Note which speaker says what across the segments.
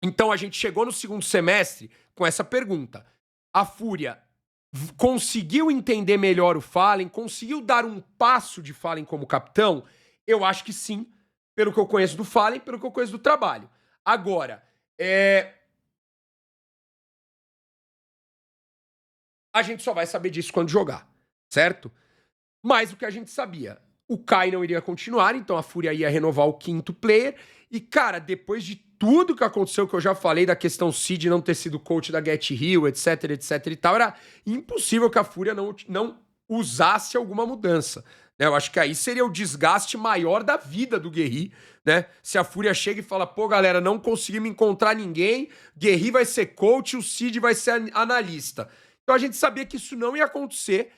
Speaker 1: Então a gente chegou no segundo semestre com essa pergunta. A Fúria conseguiu entender melhor o Fallen? Conseguiu dar um passo de Fallen como capitão? Eu acho que sim, pelo que eu conheço do Fallen, pelo que eu conheço do trabalho. Agora, a gente só vai saber disso quando jogar, certo? Mas o que a gente sabia, o Kai não iria continuar, então a Fúria ia renovar o quinto player. E, cara, depois de tudo que aconteceu, que eu já falei da questão Cid não ter sido coach da Get Hill, etc, etc e tal, era impossível que a Fúria não usasse alguma mudança. Né? Eu acho que aí seria o desgaste maior da vida do Guerri, né? Se a Fúria chega e fala, pô, galera, não conseguimos encontrar ninguém, Guerri vai ser coach, o Cid vai ser analista. Então a gente sabia que isso não ia acontecer,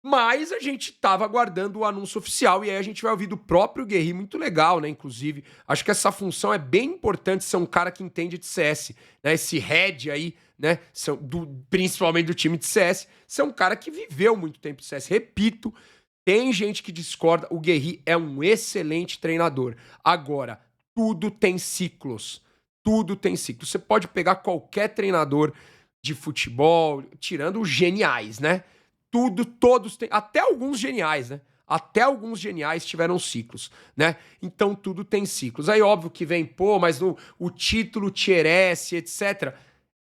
Speaker 1: mas a gente tava aguardando o anúncio oficial e aí a gente vai ouvir do próprio Guerri, muito legal, né? Inclusive, acho que essa função é bem importante ser um cara que entende de CS, né? Esse head aí, né? Principalmente do time de CS, ser um cara que viveu muito tempo de CS. Repito, tem gente que discorda, o Guerri é um excelente treinador. Agora, tudo tem ciclos. Tudo tem ciclos. Você pode pegar qualquer treinador de futebol, tirando os geniais, né? Todos têm, até alguns geniais, né? Até alguns geniais tiveram ciclos, né? Então tudo tem ciclos. Aí óbvio que vem, pô, mas o título Tier S, etc.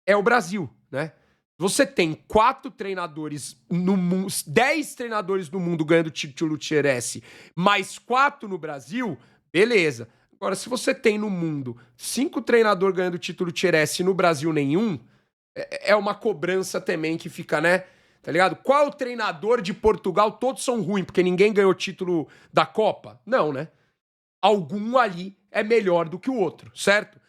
Speaker 1: É o Brasil, né? Você tem 4 treinadores no mundo, 10 treinadores no mundo ganhando título Tier S, mais 4 no Brasil, beleza. Agora, se você tem no mundo 5 treinadores ganhando título Tier S e no Brasil nenhum, é uma cobrança também que fica, né? Tá ligado? Qual treinador de Portugal? Todos são ruins, porque ninguém ganhou título da Copa? Não, né? Algum ali é melhor do que o outro, certo?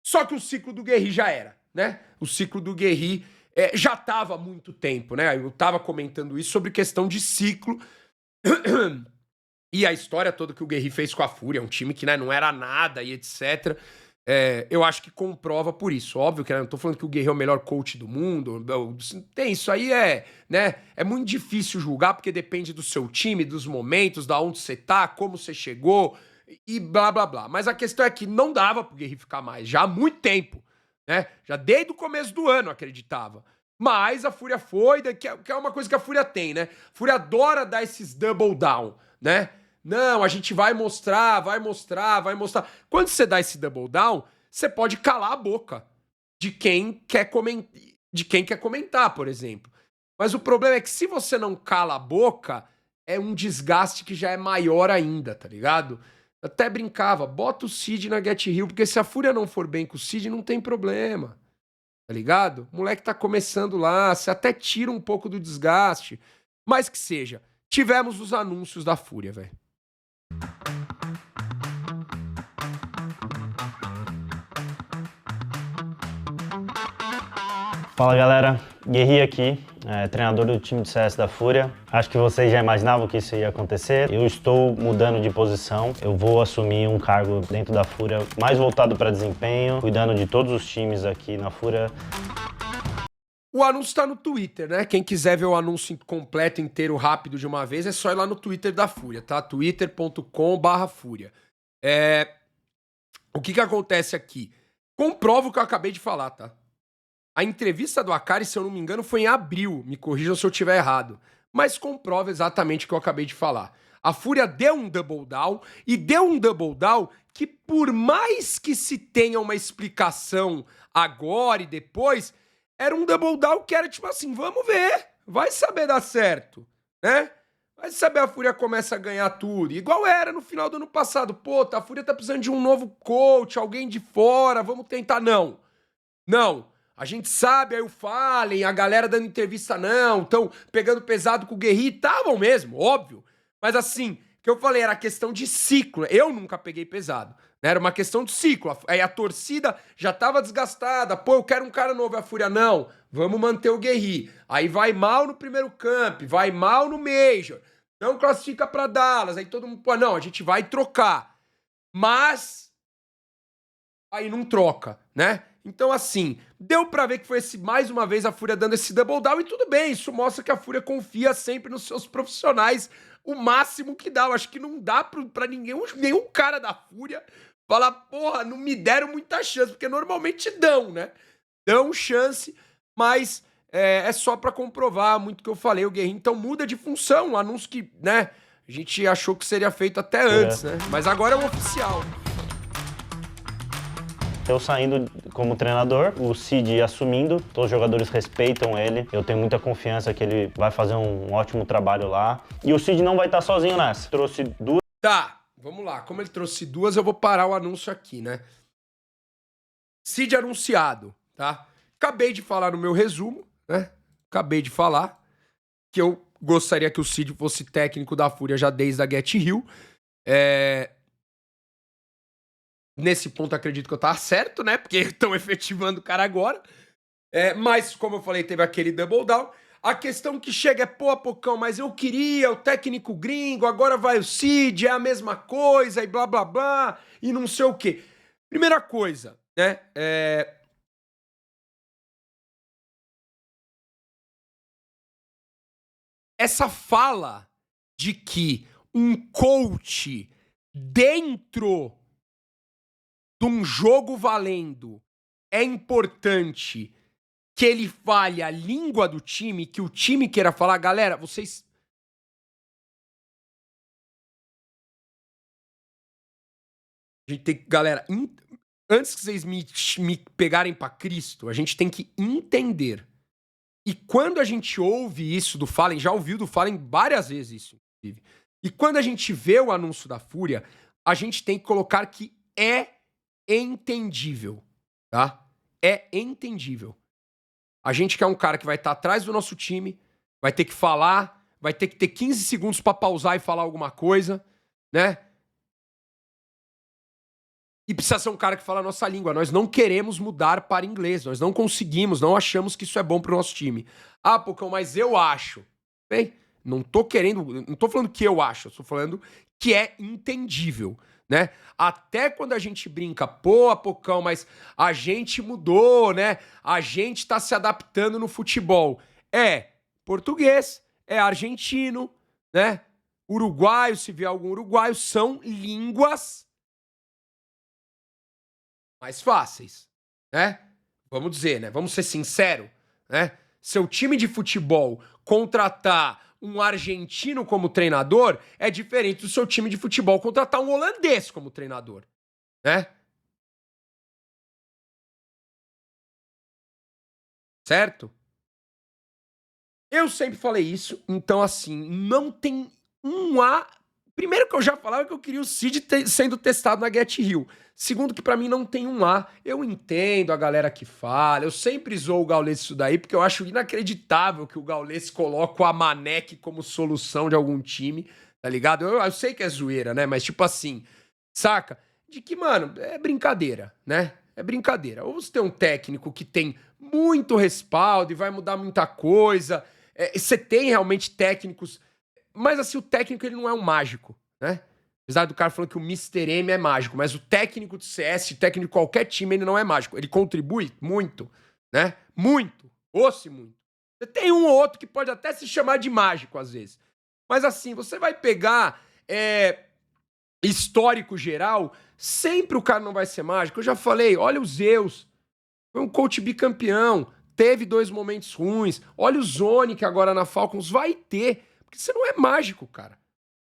Speaker 1: Só que o ciclo do Guerri já era, né? O ciclo do Guerri já tava há muito tempo, né? Eu tava comentando isso sobre questão de ciclo. E a história toda que o Guerri fez com a Fúria, um time que, né, não era nada e etc. Eu acho que comprova por isso. Óbvio que, né, não tô falando que o Guerri é o melhor coach do mundo. Tem isso aí, né? É muito difícil julgar, porque depende do seu time, dos momentos, da onde você tá, como você chegou e blá blá blá. Mas a questão é que não dava pro Guerri ficar mais, já há muito tempo, né? Já desde o começo do ano acreditava. Mas a Fúria foi, que é uma coisa que a Fúria tem, né? A Fúria adora dar esses double down, né? Não, a gente vai mostrar, vai mostrar, vai mostrar. Quando você dá esse double down, você pode calar a boca de quem quer comentar, por exemplo. Mas o problema é que se você não cala a boca, é um desgaste que já é maior ainda, tá ligado? Eu até brincava, bota o Cid na Get Hill, porque se a Fúria não for bem com o Cid, não tem problema, tá ligado? O moleque tá começando lá, você até tira um pouco do desgaste, mas que seja. Tivemos os anúncios da Fúria, velho.
Speaker 2: Fala galera, Guerri aqui, treinador do time de CS da Fúria. Acho que vocês já imaginavam que isso ia acontecer. Eu estou mudando de posição, eu vou assumir um cargo dentro da Fúria mais voltado para desempenho, cuidando de todos os times aqui na Fúria.
Speaker 1: O anúncio tá no Twitter, né? Quem quiser ver o anúncio completo, inteiro, rápido de uma vez, é só ir lá no Twitter da Fúria, tá? twitter.com/Fúria. O que acontece aqui? Comprova o que eu acabei de falar, tá? A entrevista do Akari, se eu não me engano, foi em abril. Me corrijam se eu estiver errado. Mas comprova exatamente o que eu acabei de falar. A Fúria deu um double down e deu um double down que, por mais que se tenha uma explicação agora e depois, era um double down que era tipo assim, vamos ver, vai saber dar certo, né? Vai saber a Fúria começa a ganhar tudo. Igual era no final do ano passado. Pô, a Fúria tá precisando de um novo coach, alguém de fora, vamos tentar. Não. A gente sabe, aí o Fallen, a galera dando entrevista não, estão pegando pesado com o Guerri, estavam mesmo, óbvio. Mas assim, que eu falei, era questão de ciclo. Eu nunca peguei pesado, né? Era uma questão de ciclo. Aí a torcida já tava desgastada. Pô, eu quero um cara novo. A Fúria, não, vamos manter o Guerri. Aí vai mal no primeiro camp, vai mal no Major, não classifica pra Dallas. Aí todo mundo, pô, não, a gente vai trocar. Mas aí não troca, né? Então, assim, deu pra ver que foi mais uma vez a Fúria dando esse double down e tudo bem, isso mostra que a Fúria confia sempre nos seus profissionais o máximo que dá. Eu acho que não dá pra nenhum cara da Fúria Falar, porra, não me deram muita chance, porque normalmente dão, né? Dão chance, mas é só pra comprovar muito que eu falei, o Guerrinho. Então muda de função, um anúncio que, né, a gente achou que seria feito até antes, né? Mas agora é o oficial.
Speaker 2: Eu saindo como treinador, o Cid assumindo, todos os jogadores respeitam ele, eu tenho muita confiança que ele vai fazer um ótimo trabalho lá. E o Cid não vai estar sozinho nessa. Trouxe duas...
Speaker 1: Tá, vamos lá. Como ele trouxe duas, eu vou parar o anúncio aqui, né? Cid anunciado, tá? Acabei de falar no meu resumo, né? Acabei de falar que eu gostaria que o Cid fosse técnico da Fúria já desde a Get Hill. Nesse ponto, acredito que eu tava certo, né? Porque estão efetivando o cara agora. Mas, como eu falei, teve aquele double down. A questão que chega é, pô, Pocão, mas eu queria o técnico gringo, agora vai o Cid, é a mesma coisa, e blá, blá, blá, e não sei o quê. Primeira coisa, né? Essa fala de que um coach dentro de um jogo valendo é importante que ele fale a língua do time, que o time queira falar, galera, vocês... A gente tem que, galera, antes que vocês me pegarem pra Cristo, a gente tem que entender. E quando a gente ouve isso do Fallen, já ouviu do Fallen várias vezes isso, inclusive. E quando a gente vê o anúncio da Fúria, a gente tem que colocar que é entendível, tá? É entendível. A gente quer um cara que vai estar atrás do nosso time, vai ter que falar, vai ter que ter 15 segundos pra pausar e falar alguma coisa, né? E precisa ser um cara que fala a nossa língua. Nós não queremos mudar para inglês. Nós não conseguimos, não achamos que isso é bom pro nosso time. Ah, Pocão, mas eu acho. Bem, não tô falando que eu acho, eu tô falando que é entendível, né? Até quando a gente brinca, pô, Pocão, mas a gente mudou, né? A gente tá se adaptando no futebol. É português, é argentino, né? Uruguaio, se vier algum uruguaio, são línguas mais fáceis, né? Vamos dizer, né? Vamos ser sinceros, né? Seu time de futebol contratar um argentino como treinador é diferente do seu time de futebol contratar um holandês como treinador, né? Certo? Eu sempre falei isso, então assim, não tem um A. Primeiro que eu já falava que eu queria o Cid sendo testado na Get Hill. Segundo que pra mim não tem um A. Eu entendo a galera que fala, eu sempre zoo o Gaules isso daí, porque eu acho inacreditável que o Gaules coloque o Amanek como solução de algum time, tá ligado? Eu sei que é zoeira, né? Mas tipo assim, saca? De que, mano, é brincadeira, né? É brincadeira. Ou você tem um técnico que tem muito respaldo e vai mudar muita coisa. Você tem realmente técnicos... Mas assim, o técnico ele não é um mágico, né? Apesar do cara falando que o Mr. M é mágico, mas o técnico do CS, o técnico de qualquer time, ele não é mágico. Ele contribui muito, né? Muito. Ou-se muito. Você tem um ou outro que pode até se chamar de mágico, às vezes. Mas assim, você vai pegar histórico geral, sempre o cara não vai ser mágico. Eu já falei, olha o Zeus. Foi um coach bicampeão. Teve 2 momentos ruins. Olha o Zone, que agora na Falcons vai ter. Porque você não é mágico, cara.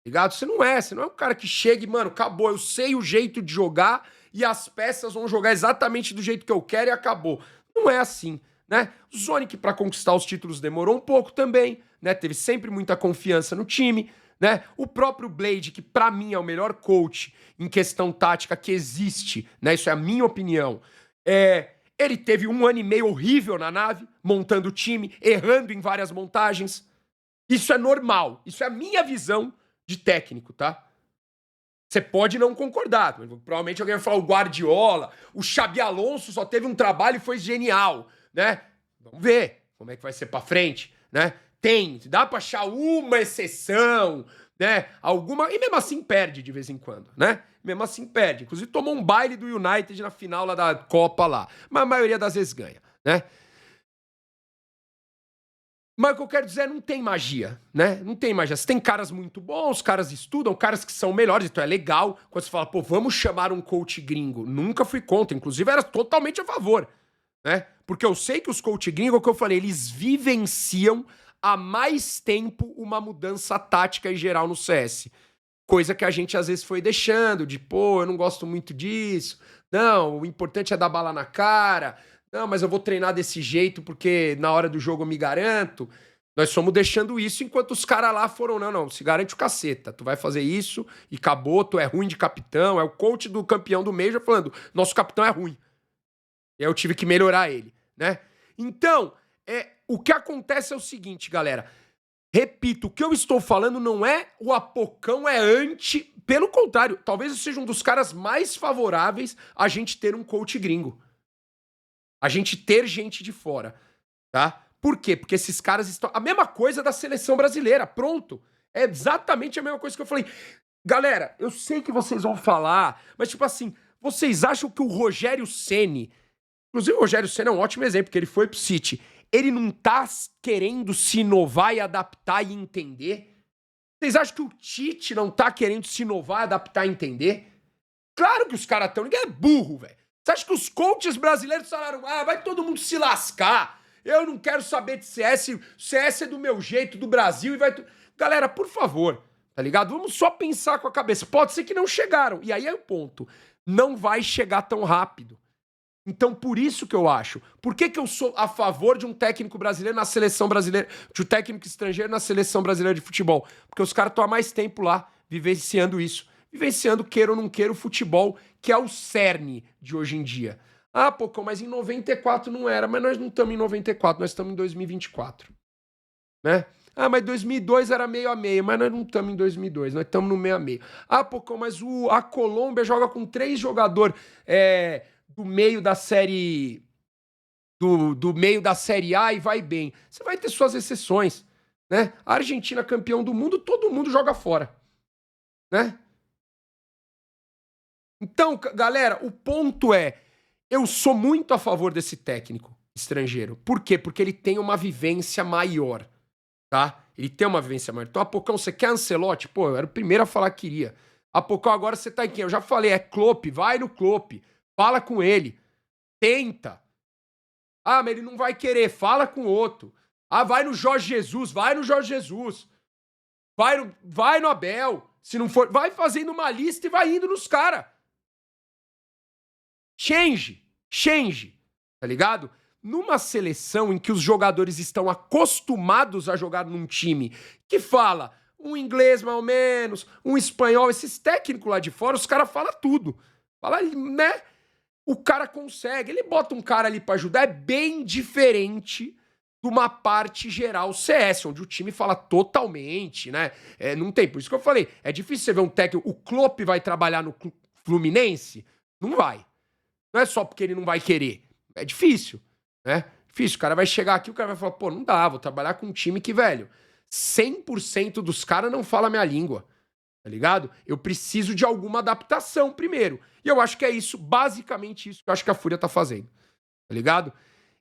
Speaker 1: Ligado? Você não é um cara que chega e, mano, acabou, eu sei o jeito de jogar e as peças vão jogar exatamente do jeito que eu quero e acabou. Não é assim, né? O Zonic, pra conquistar os títulos, demorou um pouco também, né? Teve sempre muita confiança no time, né? O próprio Blade, que pra mim é o melhor coach em questão tática que existe, né? Isso é a minha opinião. Ele teve 1 ano e meio horrível na nave, montando o time, errando em várias montagens. Isso é normal. Isso é a minha visão de técnico, tá? Você pode não concordar. Provavelmente alguém vai falar o Guardiola, o Xabi Alonso só teve um trabalho e foi genial, né? Vamos ver como é que vai ser pra frente, né? Dá pra achar uma exceção, né? Alguma, e mesmo assim perde de vez em quando, né? Mesmo assim perde. Inclusive tomou um baile do United na final lá da Copa lá. Mas a maioria das vezes ganha, né? Mas o que eu quero dizer é não tem magia, né? Não tem magia. Você tem caras muito bons, caras estudam, caras que são melhores, então é legal. Quando você fala, pô, vamos chamar um coach gringo. Nunca fui contra, inclusive era totalmente a favor, né? Porque eu sei que os coach gringos, é o que eu falei, eles vivenciam há mais tempo uma mudança tática em geral no CS. Coisa que a gente às vezes foi deixando, de pô, eu não gosto muito disso. Não, o importante é dar bala na cara. Não, mas eu vou treinar desse jeito porque na hora do jogo eu me garanto. Nós fomos deixando isso enquanto os caras lá foram, não, se garante o caceta. Tu vai fazer isso e acabou, tu é ruim de capitão. É o coach do campeão do Major falando, nosso capitão é ruim. E aí eu tive que melhorar ele, né? Então, o que acontece é o seguinte, galera. Repito, o que eu estou falando não é o Apocão é anti... Pelo contrário, talvez eu seja um dos caras mais favoráveis a gente ter um coach gringo. A gente ter gente de fora, tá? Por quê? Porque esses caras estão... A mesma coisa da seleção brasileira, pronto. É exatamente a mesma coisa que eu falei. Galera, eu sei que vocês vão falar, mas tipo assim, vocês acham que o Rogério Ceni... Inclusive o Rogério Ceni é um ótimo exemplo, porque ele foi pro City. Ele não tá querendo se inovar e adaptar e entender? Vocês acham que o Tite não tá querendo se inovar, adaptar e entender? Claro que os caras estão... Ninguém é burro, velho. Você acha que os coaches brasileiros falaram, vai todo mundo se lascar, eu não quero saber de CS, CS é do meu jeito, do Brasil, e vai... Galera, por favor, tá ligado? Vamos só pensar com a cabeça. Pode ser que não chegaram, e aí é o ponto. Não vai chegar tão rápido. Então, por isso que eu acho. Por que que eu sou a favor de um técnico brasileiro na seleção brasileira, de um técnico estrangeiro na seleção brasileira de futebol? Porque os caras estão há mais tempo lá, vivenciando isso. Vivenciando, queira ou não queira, o futebol, que é o cerne de hoje em dia. Ah, Pocão, mas em 94 não era. Mas nós não estamos em 94, nós estamos em 2024. Né? Ah, mas 2002 era meio a meio, mas nós não estamos em 2002, nós estamos no meio a meio. Ah, Pocão, mas a Colômbia joga com 3 jogadores do meio da série... Do meio da série A e vai bem. Você vai ter suas exceções, né? A Argentina campeão do mundo, todo mundo joga fora, né? Então, galera, o ponto é, eu sou muito a favor desse técnico estrangeiro. Por quê? Porque ele tem uma vivência maior, tá? Ele tem uma vivência maior. Então, Apocão, você quer Ancelotti? Pô, eu era o primeiro a falar que queria. Apocão, agora você tá em quem? Eu já falei, é Klopp, vai no Klopp, fala com ele, tenta. Ah, mas ele não vai querer, fala com outro. Ah, vai no Jorge Jesus, vai no Jorge Jesus. Vai no Abel. Se não for, vai fazendo uma lista e vai indo nos caras. Change, tá ligado? Numa seleção em que os jogadores estão acostumados a jogar num time que fala um inglês mais ou menos, um espanhol, esses técnicos lá de fora, os caras falam tudo. Fala, né? O cara consegue, ele bota um cara ali pra ajudar, é bem diferente de uma parte geral CS, onde o time fala totalmente, né? Não tem, por isso que eu falei, é difícil você ver um técnico, o Klopp vai trabalhar no Fluminense? Não vai. Não é só porque ele não vai querer. É difícil, né? Difícil. O cara vai chegar aqui, o cara vai falar, pô, não dá, vou trabalhar com um time que, velho, 100% dos caras não falam a minha língua, tá ligado? Eu preciso de alguma adaptação primeiro. E eu acho que é isso, basicamente isso que eu acho que a Fúria tá fazendo, tá ligado?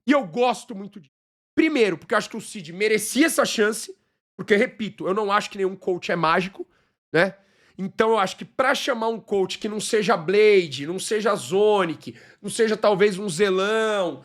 Speaker 1: E eu gosto muito disso. Primeiro, porque eu acho que o Cid merecia essa chance, porque, repito, eu não acho que nenhum coach é mágico, né? Então eu acho que pra chamar um coach que não seja Blade, não seja Zonic, não seja talvez um Zelão, não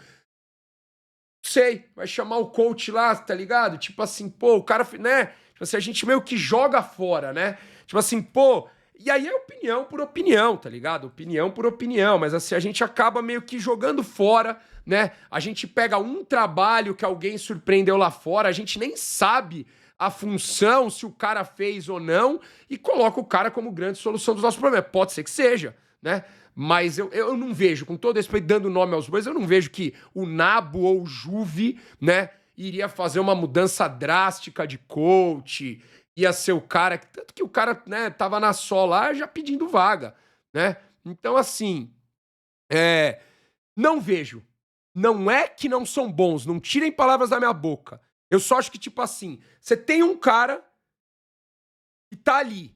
Speaker 1: sei, vai chamar o coach lá, tá ligado? Tipo assim, pô, o cara, né? Tipo assim, a gente meio que joga fora, né? Tipo assim, pô, e aí é opinião por opinião, tá ligado? Opinião por opinião, mas assim, a gente acaba meio que jogando fora, né? A gente pega um trabalho que alguém surpreendeu lá fora, a gente nem sabe a função, se o cara fez ou não, e coloca o cara como grande solução dos nossos problemas. Pode ser que seja, né? Mas eu não vejo, com todo respeito, dando nome aos bois, eu não vejo que o Nabo ou o Juve, né, iria fazer uma mudança drástica de coach, ia ser o cara... Tanto que o cara, né, tava na Sol lá já pedindo vaga, né? Então, assim, não vejo. Não é que não são bons, não tirem palavras da minha boca. Eu só acho que, tipo assim, você tem um cara que tá ali,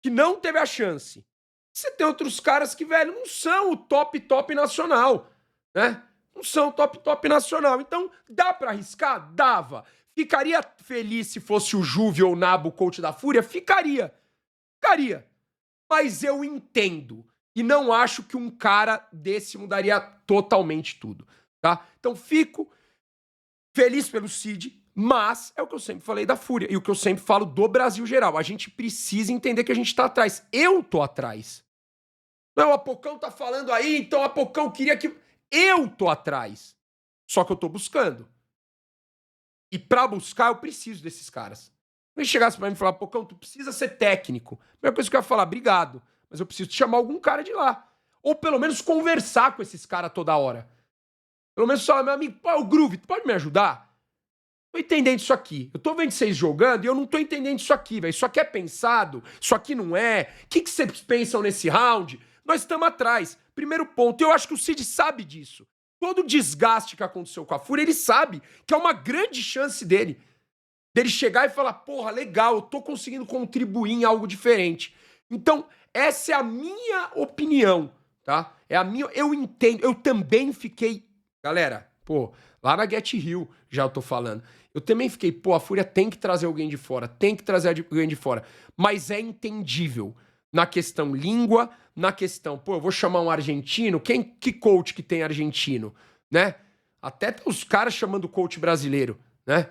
Speaker 1: que não teve a chance. Você tem outros caras que, velho, não são o top nacional, né? Não são o top nacional. Então, dá pra arriscar? Dava. Ficaria feliz se fosse o Juve ou o Nabo, o coach da Fúria? Ficaria. Ficaria. Mas eu entendo. E não acho que um cara desse mudaria totalmente tudo, tá? Então fico feliz pelo Cid, mas é o que eu sempre falei da Fúria e o que eu sempre falo do Brasil geral. A gente precisa entender que a gente tá atrás. Eu tô atrás. Não é o Apocão tá falando aí, então o Apocão queria que... Eu tô atrás. Só que eu tô buscando. E pra buscar, eu preciso desses caras. Se ele chegasse pra mim e falar, Apocão, tu precisa ser técnico. A primeira coisa que eu ia falar, obrigado, mas eu preciso te chamar algum cara de lá. Ou pelo menos conversar com esses caras toda hora. Pelo menos falar, meu amigo, pô, o Groove, tu pode me ajudar? Tô entendendo isso aqui. Eu tô vendo vocês jogando e eu não tô entendendo isso aqui, velho. Isso aqui é pensado, isso aqui não é. O que vocês pensam nesse round? Nós estamos atrás. Primeiro ponto. Eu acho que o Cid sabe disso. Todo o desgaste que aconteceu com a Fúria, ele sabe que é uma grande chance dele chegar e falar, porra, legal, eu tô conseguindo contribuir em algo diferente. Então, essa é a minha opinião, tá? É a minha, eu entendo, eu também fiquei, galera, pô, lá na Get Hill, já eu tô falando, eu também fiquei, pô, a Fúria tem que trazer alguém de fora, tem que trazer alguém de fora, mas é entendível na questão língua, na questão, pô, eu vou chamar um argentino, que coach que tem argentino, né? Até os caras chamando coach brasileiro, né?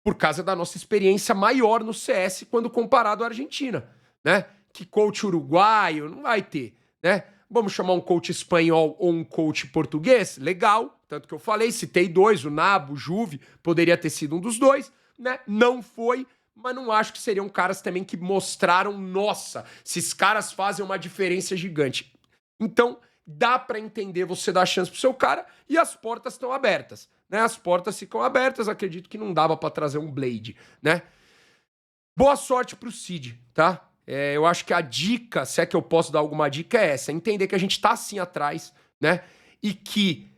Speaker 1: Por causa da nossa experiência maior no CS quando comparado à Argentina, né? Que coach uruguaio não vai ter, né? Vamos chamar um coach espanhol ou um coach português? Legal, tanto que eu falei, citei dois, o Nabo, o Juve, poderia ter sido um dos dois, né? Não foi, mas não acho que seriam caras também que mostraram, nossa, esses caras fazem uma diferença gigante. Então, dá pra entender você dar chance pro seu cara e as portas estão abertas, né? As portas ficam abertas, acredito que não dava pra trazer um Blade, né? Boa sorte pro Cid, tá? Eu acho que a dica, se é que eu posso dar alguma dica, é essa, entender que a gente tá assim atrás, né? E que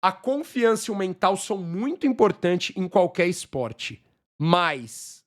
Speaker 1: a confiança e o mental são muito importantes em qualquer esporte, mas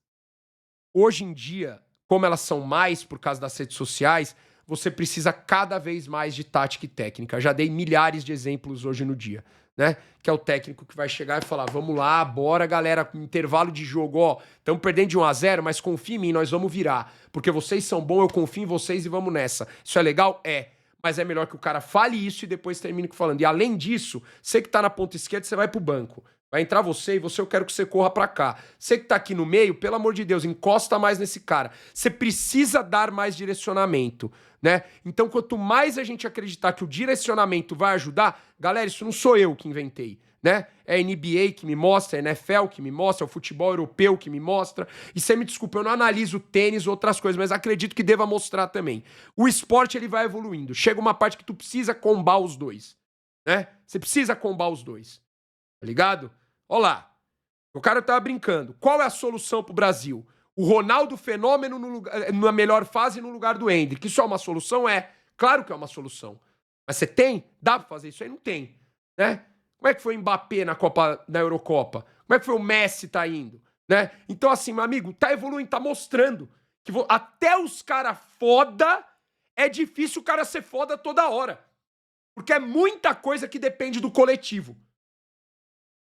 Speaker 1: hoje em dia, como elas são mais por causa das redes sociais, você precisa cada vez mais de tática e técnica. Já dei milhares de exemplos hoje no dia, né? Que é o técnico que vai chegar e falar, vamos lá, bora, galera, intervalo de jogo, ó, estamos perdendo de 1-0, mas confia em mim, nós vamos virar. Porque vocês são bons, eu confio em vocês e vamos nessa. Isso é legal? É. Mas é melhor que o cara fale isso e depois termine falando. E além disso, você que tá na ponta esquerda, você vai pro banco. Vai entrar você e você, eu quero que você corra pra cá. Você que tá aqui no meio, pelo amor de Deus, encosta mais nesse cara. Você precisa dar mais direcionamento, né? Então, quanto mais a gente acreditar que o direcionamento vai ajudar, galera, isso não sou eu que inventei, né? É a NBA que me mostra, é a NFL que me mostra, é o futebol europeu que me mostra. E você me desculpa, eu não analiso tênis ou outras coisas, mas acredito que deva mostrar também. O esporte, ele vai evoluindo. Chega uma parte que tu precisa combar os dois, né? Você precisa combar os dois, tá ligado? Olha lá, o cara tava brincando. Qual é a solução pro Brasil? O Ronaldo Fenômeno na melhor fase no lugar do Hendrick. Isso é uma solução? É. Claro que é uma solução. Mas você tem? Dá pra fazer isso aí? Não tem, né? Como é que foi o Mbappé na Eurocopa? Como é que foi o Messi tá indo, né? Então assim, meu amigo, tá evoluindo, tá mostrando que até os caras foda é difícil o cara ser foda toda hora. Porque é muita coisa que depende do coletivo.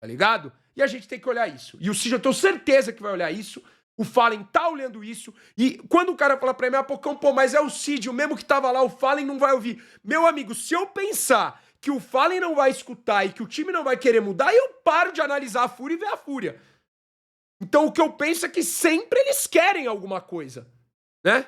Speaker 1: Tá ligado? E a gente tem que olhar isso. E o Cid, eu tenho certeza que vai olhar isso. O Fallen tá olhando isso. E quando o cara fala pra mim, Pocão, pô, mas é o Cid, o mesmo que tava lá, o Fallen não vai ouvir. Meu amigo, se eu pensar que o Fallen não vai escutar e que o time não vai querer mudar, eu paro de analisar a Fúria e ver a Fúria. Então o que eu penso é que sempre eles querem alguma coisa, né?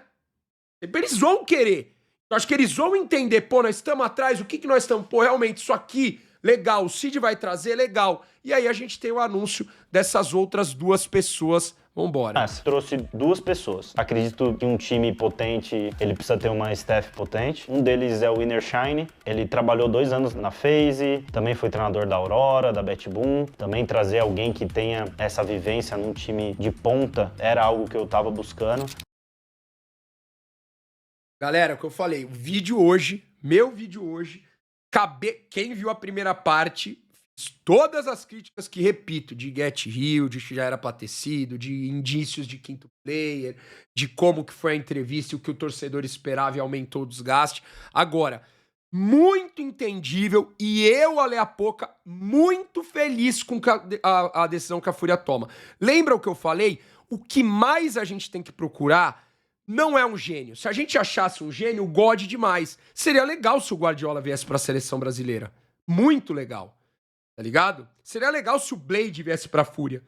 Speaker 1: Sempre eles vão querer. Eu acho que eles vão entender, pô, nós estamos atrás, o que nós estamos? Pô, realmente, isso aqui... Legal, o Cid vai trazer, legal. E aí a gente tem o anúncio dessas outras duas pessoas. Vambora.
Speaker 2: Você trouxe duas pessoas. Acredito que um time potente, ele precisa ter uma staff potente. Um deles é o Inner Shine. Ele trabalhou 2 anos na FaZe, também foi treinador da Aurora, da BetBoom. Também trazer alguém que tenha essa vivência num time de ponta era algo que eu tava buscando.
Speaker 1: Galera, o que eu falei, o vídeo hoje, meu vídeo hoje, quem viu a primeira parte, fiz todas as críticas que, repito, de Get Hill, de que já era pra ter sido, de indícios de quinto player, de como que foi a entrevista e o que o torcedor esperava e aumentou o desgaste. Agora, muito entendível e eu, Ale Apoca, muito feliz com a decisão que a Fúria toma. Lembra o que eu falei? O que mais a gente tem que procurar não é um gênio. Se a gente achasse um gênio, God demais. Seria legal se o Guardiola viesse para a seleção brasileira. Muito legal. Tá ligado? Seria legal se o Blade viesse pra Fúria.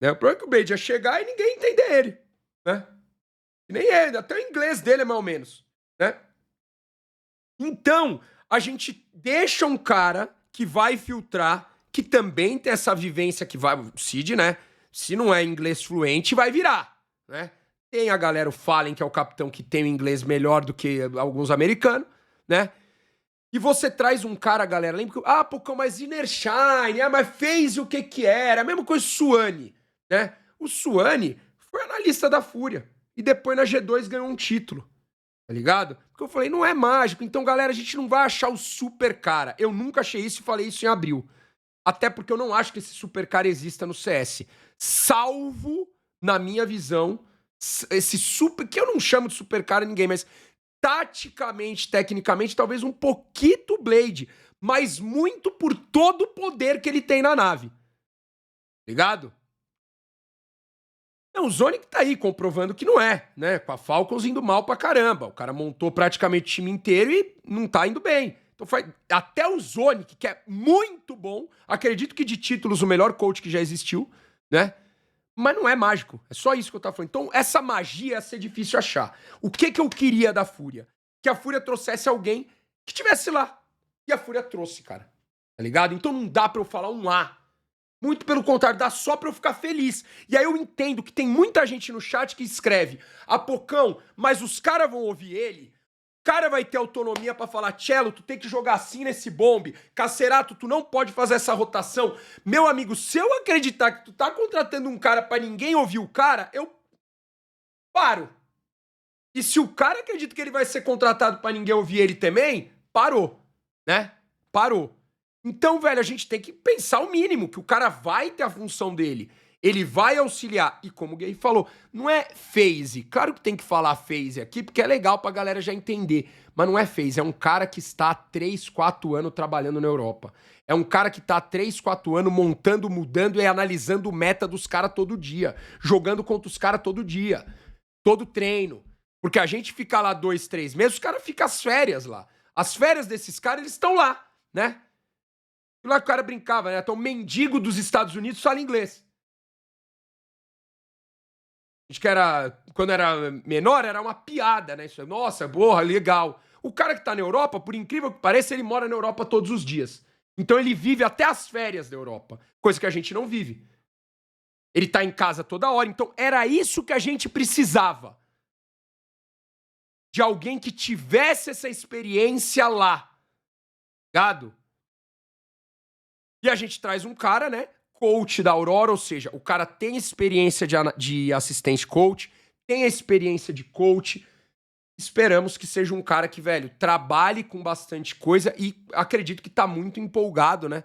Speaker 1: Né? O problema é que o Blade ia chegar e ninguém ia entender ele. Né? E nem ele, até o inglês dele é mais ou menos. Né? Então, a gente deixa um cara que vai filtrar, que também tem essa vivência que vai... O Cid, né? Se não é inglês fluente, vai virar. Né? Tem a galera, o Fallen, que é o capitão, que tem o inglês melhor do que alguns americanos, né? E você traz um cara, galera, lembra que... Ah, Pocão, mas Innershine, mas fez o que que era. A mesma coisa o Suani, né? O Suani foi analista da Fúria. E depois na G2 ganhou um título, tá ligado? Porque eu falei, não é mágico. Então, galera, a gente não vai achar o super cara. Eu nunca achei isso e falei isso em abril. Até porque eu não acho que esse super cara exista no CS. Salvo, na minha visão, esse super... Que eu não chamo de super cara ninguém, mas... Taticamente, tecnicamente, talvez um pouquinho Blade, mas muito por todo o poder que ele tem na nave. Ligado? Não, o Zonic tá aí comprovando que não é, né? Com a Falcons indo mal pra caramba. O cara montou praticamente o time inteiro e não tá indo bem. Então até o Zonic, que é muito bom, acredito que de títulos o melhor coach que já existiu, né? Mas não é mágico. É só isso que eu tava falando. Então, essa magia ia ser difícil achar. O que eu queria da Fúria? Que a Fúria trouxesse alguém que tivesse lá. E a Fúria trouxe, cara. Tá ligado? Então não dá pra eu falar um A. Muito pelo contrário, dá só pra eu ficar feliz. E aí eu entendo que tem muita gente no chat que escreve: Apocão, mas os caras vão ouvir ele? O cara vai ter autonomia pra falar: Cello, tu tem que jogar assim nesse bombe. Cacerato, tu não pode fazer essa rotação. Meu amigo, se eu acreditar que tu tá contratando um cara pra ninguém ouvir o cara, eu paro. E se o cara acredita que ele vai ser contratado pra ninguém ouvir ele também, parou, né? Parou. Então, velho, a gente tem que pensar o mínimo, que o cara vai ter a função dele. Ele vai auxiliar. E como o Gui falou, não é phase. Claro que tem que falar phase aqui, porque é legal pra galera já entender. Mas não é phase, é um cara que está há 3, 4 anos trabalhando na Europa. É um cara que tá há 3, 4 anos montando, mudando e analisando o meta dos caras todo dia. Jogando contra os caras todo dia. Todo treino. Porque a gente fica lá 2, 3 meses, os caras ficam as férias lá. As férias desses caras, eles estão lá, né? E lá o cara brincava, né? Então, mendigo dos Estados Unidos fala inglês. A gente que era, quando era menor, era uma piada, né? Isso, nossa, porra, legal. O cara que tá na Europa, por incrível que pareça, ele mora na Europa todos os dias. Então ele vive até as férias da Europa, coisa que a gente não vive. Ele tá em casa toda hora, então era isso que a gente precisava. De alguém que tivesse essa experiência lá. Ligado? E a gente traz um cara, né? Coach da Aurora, ou seja, o cara tem experiência de assistente coach, tem a experiência de coach. Esperamos que seja um cara que, velho, trabalhe com bastante coisa e acredito que tá muito empolgado, né?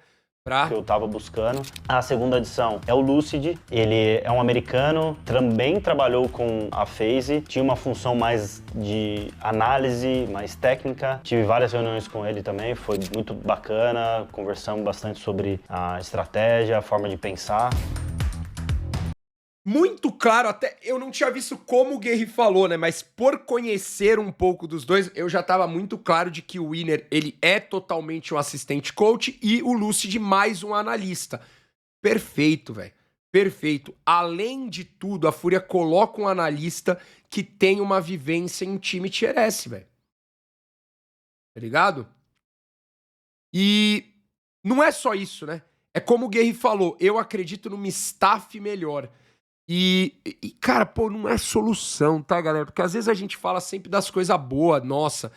Speaker 2: Que eu tava buscando. A segunda edição é o Lucid, ele é um americano, também trabalhou com a FaZe, tinha uma função mais de análise, mais técnica. Tive várias reuniões com ele também, foi muito bacana, conversamos bastante sobre a estratégia, a forma de pensar.
Speaker 1: Muito claro, até eu não tinha visto como o Guerri falou, né? Mas por conhecer um pouco dos dois, eu já tava muito claro de que o Winner, ele é totalmente um assistente coach e o Lucid mais um analista. Perfeito, velho. Perfeito. Além de tudo, a Fúria coloca um analista que tem uma vivência em time Tier S, velho. Tá ligado? E não é só isso, né? É como o Guerri falou, eu acredito numa staff melhor. E, cara, pô, não é solução, tá, galera? Porque às vezes a gente fala sempre das coisas boas, nossa.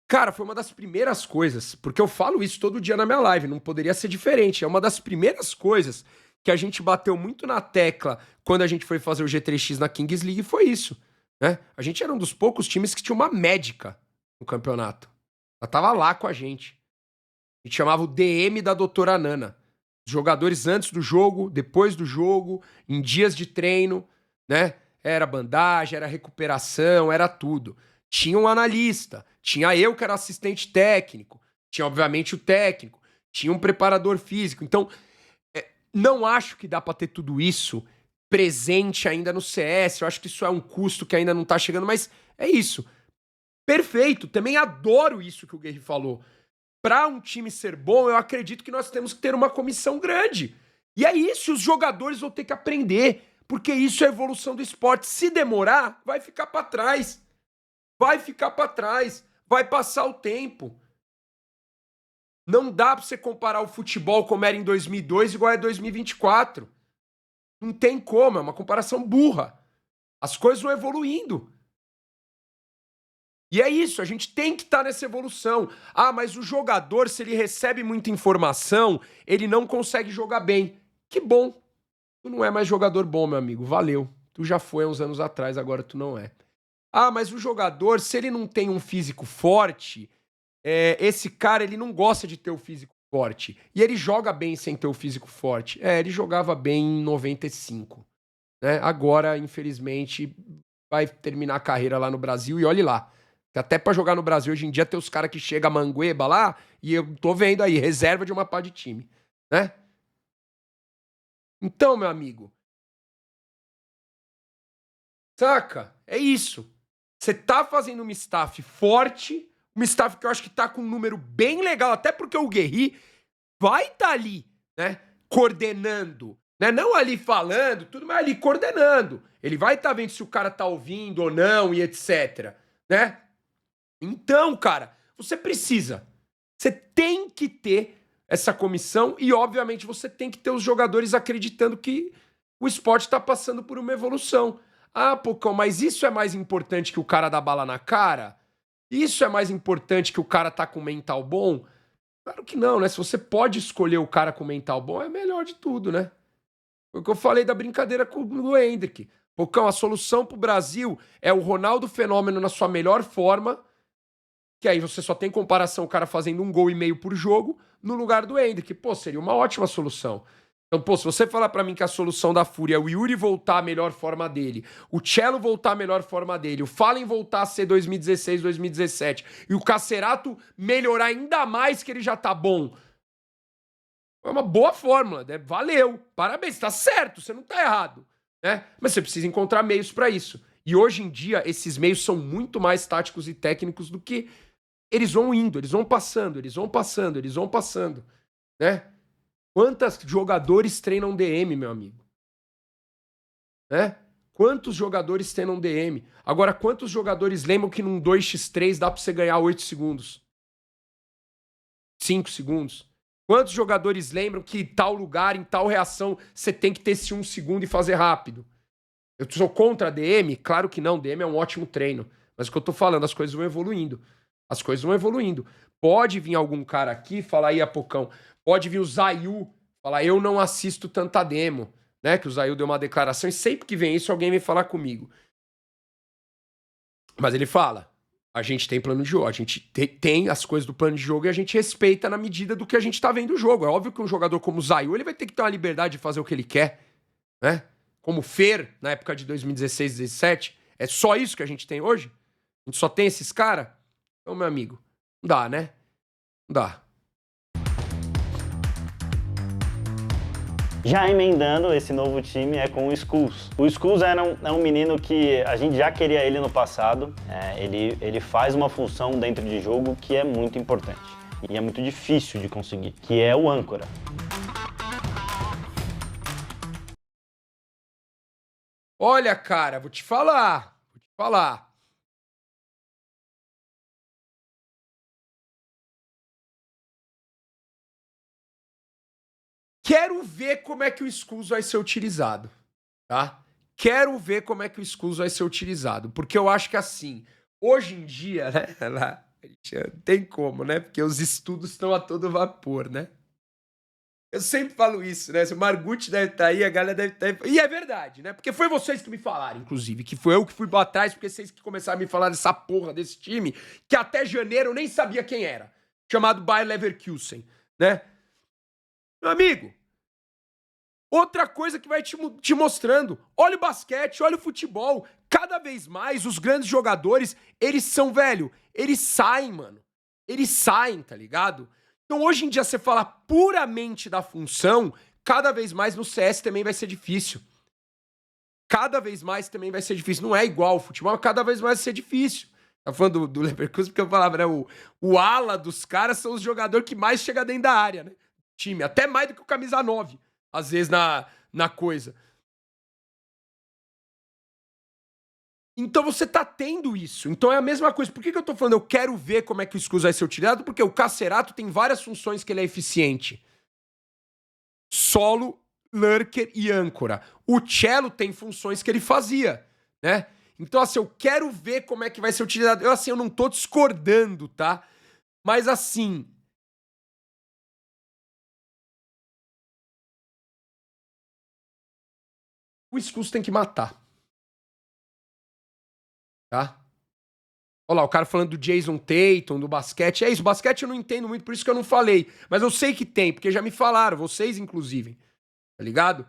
Speaker 1: Cara, foi uma das primeiras coisas, porque eu falo isso todo dia na minha live, não poderia ser diferente. É uma das primeiras coisas que a gente bateu muito na tecla quando a gente foi fazer o G3X na Kings League, foi isso, né? A gente era um dos poucos times que tinha uma médica no campeonato. Ela tava lá com a gente. A gente chamava o DM da doutora Nana. Os jogadores antes do jogo, depois do jogo, em dias de treino, né? Era bandagem, era recuperação, era tudo. tinha um analista, tinha eu que era assistente técnico, tinha obviamente o técnico, tinha um preparador físico. Então, não acho que dá pra ter tudo isso presente ainda no CS. Eu acho que isso é um custo que ainda não tá chegando, mas é isso. Perfeito, também adoro isso que o Guerri falou. Para um time ser bom, eu acredito que nós temos que ter uma comissão grande. E é isso, os jogadores vão ter que aprender, porque isso é a evolução do esporte. Se demorar, vai ficar para trás. Vai ficar para trás, vai passar o tempo. Não dá para você comparar o futebol como era em 2002 igual é 2024. Não tem como, é uma comparação burra. As coisas vão evoluindo. E é isso, a gente tem que estar nessa evolução. Ah, mas o jogador, se ele recebe muita informação, ele não consegue jogar bem. Que bom. Tu não é mais jogador bom, meu amigo. Valeu. Tu já foi há uns anos atrás, agora tu não é. Ah, mas o jogador, se ele não tem um físico forte, esse cara, ele não gosta de ter o físico forte. E ele joga bem sem ter o físico forte. Ele jogava bem em 95. Né? Agora, infelizmente, vai terminar a carreira lá no Brasil e olhe lá. Até pra jogar no Brasil hoje em dia tem os caras que chegam a mangueba lá e eu tô vendo aí, reserva de uma pá de time, né? Então, meu amigo, saca? É isso. Você tá fazendo uma staff forte, uma staff que eu acho que tá com um número bem legal, até porque o Guerri vai tá ali, né? Coordenando, né? Não ali falando, tudo, mas ali coordenando. Ele vai tá vendo se o cara tá ouvindo ou não e etc, né? Então, cara, você precisa. Você tem que ter essa comissão e, obviamente, você tem que ter os jogadores acreditando que o esporte está passando por uma evolução. Ah, Pocão, mas isso é mais importante que o cara dar bala na cara? Isso é mais importante que o cara tá com mental bom? Claro que não, né? Se você pode escolher o cara com mental bom, é melhor de tudo, né? Foi o que eu falei da brincadeira com o Hendrick. Pocão, a solução pro Brasil é o Ronaldo Fenômeno na sua melhor forma, que aí você só tem comparação o cara fazendo 1,5 gols por jogo no lugar do Hendrick. Pô, seria uma ótima solução. Então, pô, se você falar pra mim que a solução da Fúria é o Yuri voltar à melhor forma dele, o Cello voltar à melhor forma dele, o Fallen voltar a ser 2016, 2017 e o Cacerato melhorar ainda mais que ele já tá bom. É uma boa fórmula, né? Valeu. Parabéns, tá certo, você não tá errado, né? Mas você precisa encontrar meios pra isso. E hoje em dia, esses meios são muito mais táticos e técnicos do que eles vão indo, eles vão passando, eles vão passando, eles vão passando, né? Quantos jogadores treinam DM, meu amigo? Né? Quantos jogadores treinam DM? Agora, quantos jogadores lembram que num 2x3 dá pra você ganhar 8 segundos? 5 segundos? Quantos jogadores lembram que em tal lugar, em tal reação, você tem que ter esse 1 segundo e fazer rápido? Eu sou contra a DM? Claro que não, DM é um ótimo treino. Mas o que eu tô falando, as coisas vão evoluindo. As coisas vão evoluindo. Pode vir algum cara aqui falar aí, Apocão. Pode vir o Zayu falar, eu não assisto tanta demo. Né? Que o Zayu deu uma declaração e sempre que vem isso, alguém vem falar comigo. Mas ele fala, a gente tem plano de jogo, a gente tem as coisas do plano de jogo e a gente respeita na medida do que a gente tá vendo o jogo. É óbvio que um jogador como o Zayu, ele vai ter que ter uma liberdade de fazer o que ele quer. Né? Como o Fer, na época de 2016, 2017. É só isso que a gente tem hoje? A gente só tem esses caras? Então, meu amigo, não dá, né? Não dá.
Speaker 2: Já emendando, esse novo time é com o Skulls. O Skulls é um menino que a gente já queria ele no passado. Ele faz uma função dentro de jogo que é muito importante. E é muito difícil de conseguir, que é o âncora.
Speaker 1: Olha, cara, vou te falar. Quero ver como é que o Skulls vai ser utilizado, tá? Quero ver como é que o Skulls vai ser utilizado, porque eu acho que assim, hoje em dia, né, não tem como, né? Porque os estudos estão a todo vapor, né? Eu sempre falo isso, né? Se o Margutti deve estar aí, a galera deve estar aí. E é verdade, né? Porque foi vocês que me falaram, inclusive, que foi eu que fui atrás, porque vocês que começaram a me falar dessa porra desse time, que até janeiro eu nem sabia quem era, chamado Bayer Leverkusen, né? Meu amigo, Outra coisa que vai te mostrando, olha o basquete, olha o futebol, cada vez mais os grandes jogadores, eles são, velho, eles saem, mano. Eles saem, tá ligado? Então hoje em dia você fala puramente da função, cada vez mais no CS também vai ser difícil. Cada vez mais também vai ser difícil. Não é igual o futebol, cada vez mais vai ser difícil. Tá falando do Leverkusen porque eu falava, né? O ala dos caras são os jogadores que mais chegam dentro da área, né? Time, até mais do que o camisa 9, às vezes na coisa. Então você tá tendo isso. Então é a mesma coisa. Por que eu tô falando eu quero ver como é que o Skulls vai ser utilizado? Porque o Cacerato tem várias funções que ele é eficiente. Solo, lurker e âncora. O Cello tem funções que ele fazia, né? Então, assim, eu quero ver como é que vai ser utilizado. Eu não tô discordando, tá? Mas, assim... o Skulls tem que matar. Tá? Olha lá, o cara falando do Jason Tatum, do basquete. É isso, basquete eu não entendo muito, por isso que eu não falei. Mas eu sei que tem, porque já me falaram, vocês inclusive. Tá ligado?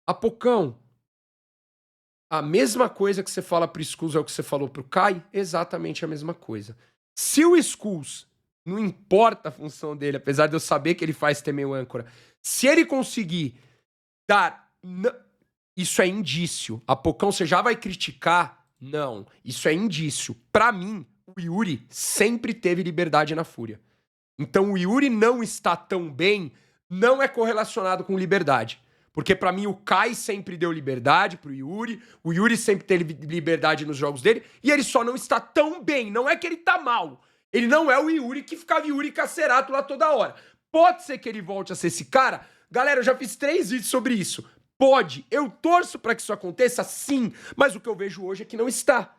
Speaker 1: Apocão, a mesma coisa que você fala pro Skulls é o que você falou pro Kai? Exatamente a mesma coisa. Se o Skulls, não importa a função dele, apesar de eu saber que ele faz também o âncora, se ele conseguir dar... isso é indício. Apocão, você já vai criticar? Não, isso é indício. Pra mim, o Yuri sempre teve liberdade na Fúria. Então o Yuri não está tão bem, não é correlacionado com liberdade. Porque pra mim o Kai sempre deu liberdade pro Yuri, o Yuri sempre teve liberdade nos jogos dele, e ele só não está tão bem, não é que ele tá mal. Ele não é o Yuri que ficava Yuri Cacerato lá toda hora. Pode ser que ele volte a ser esse cara? Galera, eu já fiz 3 vídeos sobre isso. Pode. Eu torço pra que isso aconteça, sim, mas o que eu vejo hoje é que não está.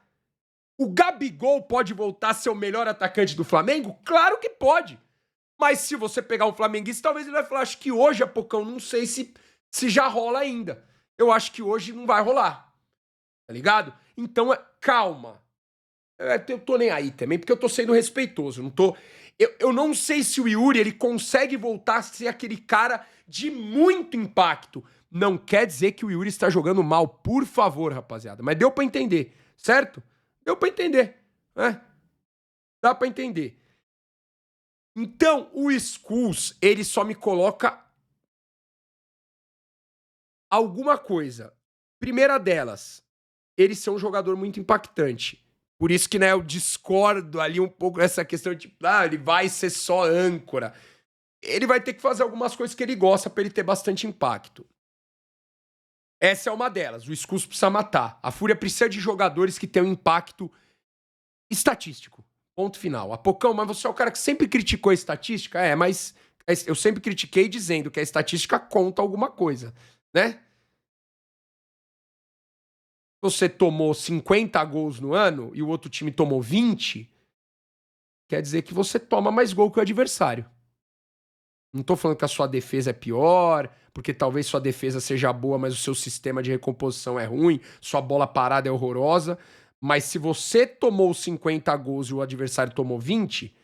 Speaker 1: O Gabigol pode voltar a ser o melhor atacante do Flamengo? Claro que pode. Mas se você pegar um flamenguista, talvez ele vai falar, acho que hoje, Apocão, não sei se já rola ainda. Eu acho que hoje não vai rolar. Tá ligado? Então, calma. Eu tô nem aí também, porque eu tô sendo respeitoso. Eu não sei se o Yuri ele consegue voltar a ser aquele cara de muito impacto. Não quer dizer que o Yuri está jogando mal, por favor, rapaziada. Mas deu pra entender, certo? Deu pra entender, né? Dá pra entender. Então, o Skulls, ele só me coloca alguma coisa. Primeira delas, ele ser um jogador muito impactante. Por isso que, né, eu discordo ali um pouco dessa questão de, ele vai ser só âncora. Ele vai ter que fazer algumas coisas que ele gosta pra ele ter bastante impacto. Essa é uma delas. O Skulls precisa matar. A Fúria precisa de jogadores que tenham impacto estatístico. Ponto final. Apocão, mas você é o cara que sempre criticou a estatística? Mas eu sempre critiquei dizendo que a estatística conta alguma coisa, né? Você tomou 50 gols no ano e o outro time tomou 20, quer dizer que você toma mais gol que o adversário. Não tô falando que a sua defesa é pior, porque talvez sua defesa seja boa, mas o seu sistema de recomposição é ruim, sua bola parada é horrorosa. Mas se você tomou 50 gols e o adversário tomou 20,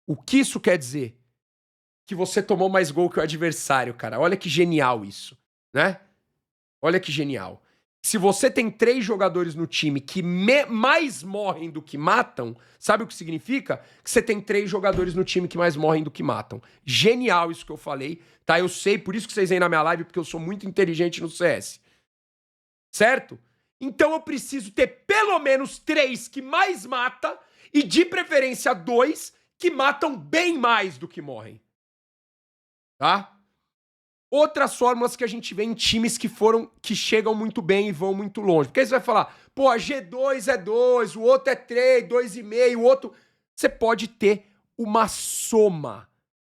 Speaker 1: o que isso quer dizer? Que você tomou mais gol que o adversário, cara. Olha que genial isso, né? Olha que genial. Se você tem 3 jogadores no time que mais morrem do que matam, sabe o que significa? Que você tem 3 jogadores no time que mais morrem do que matam. Genial isso que eu falei, tá? Eu sei, por isso que vocês vêm na minha live, porque eu sou muito inteligente no CS. Certo? Então eu preciso ter pelo menos 3 que mais mata e de preferência 2 que matam bem mais do que morrem. Tá? Outras fórmulas que a gente vê em times que chegam muito bem e vão muito longe. Porque aí você vai falar, pô, a G2 é 2, o outro é 3, 2,5, o outro... Você pode ter uma soma,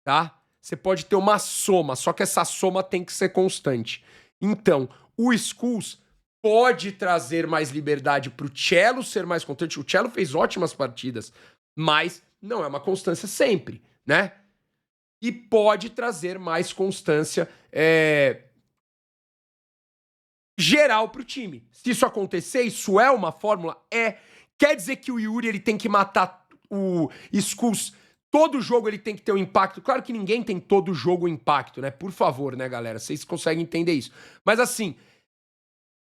Speaker 1: tá? Você pode ter uma soma, só que essa soma tem que ser constante. Então, o Skulls pode trazer mais liberdade pro Cello ser mais constante. O Cello fez ótimas partidas, mas não é uma constância sempre, né? E pode trazer mais constância geral pro time. Se isso acontecer, isso é uma fórmula? Quer dizer que o Yuri ele tem que matar o Skulls todo jogo ele tem que ter um impacto. Claro que ninguém tem todo jogo impacto, né? Por favor, né, galera? Vocês conseguem entender isso. Mas assim,